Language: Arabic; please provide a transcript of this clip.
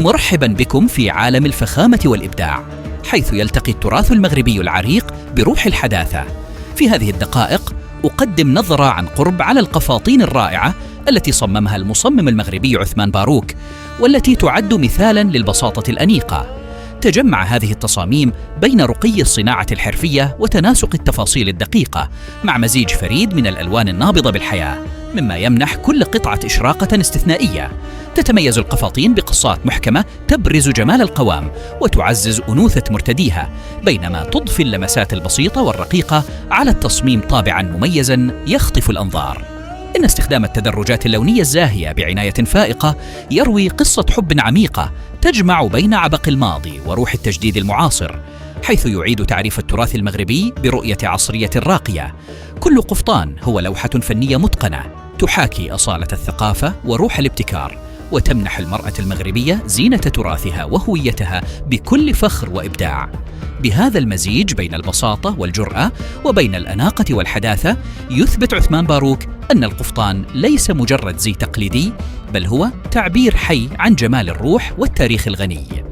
مرحبا بكم في عالم الفخامة والإبداع، حيث يلتقي التراث المغربي العريق بروح الحداثة. في هذه الدقائق أقدم نظرة عن قرب على القفاطين الرائعة التي صممها المصمم المغربي عثمان باروك، والتي تعد مثالاً للبساطة الأنيقة. تجمع هذه التصاميم بين رقي الصناعة الحرفية وتناسق التفاصيل الدقيقة، مع مزيج فريد من الألوان النابضة بالحياة، مما يمنح كل قطعة إشراقة استثنائية. تتميز القفاطين بقصات محكمة تبرز جمال القوام وتعزز أنوثة مرتديها، بينما تضفي اللمسات البسيطة والرقيقة على التصميم طابعاً مميزاً يخطف الأنظار. إن استخدام التدرجات اللونية الزاهية بعناية فائقة يروي قصة حب عميقة تجمع بين عبق الماضي وروح التجديد المعاصر، حيث يعيد تعريف التراث المغربي برؤية عصرية راقية. كل قفطان هو لوحة فنية متقنة تحاكي أصالة الثقافة وروح الابتكار، وتمنح المرأة المغربية زينة تراثها وهويتها بكل فخر وإبداع. بهذا المزيج بين البساطة والجرأة وبين الأناقة والحداثة، يثبت عثمان باروك أن القفطان ليس مجرد زي تقليدي، بل هو تعبير حي عن جمال الروح والتاريخ الغني.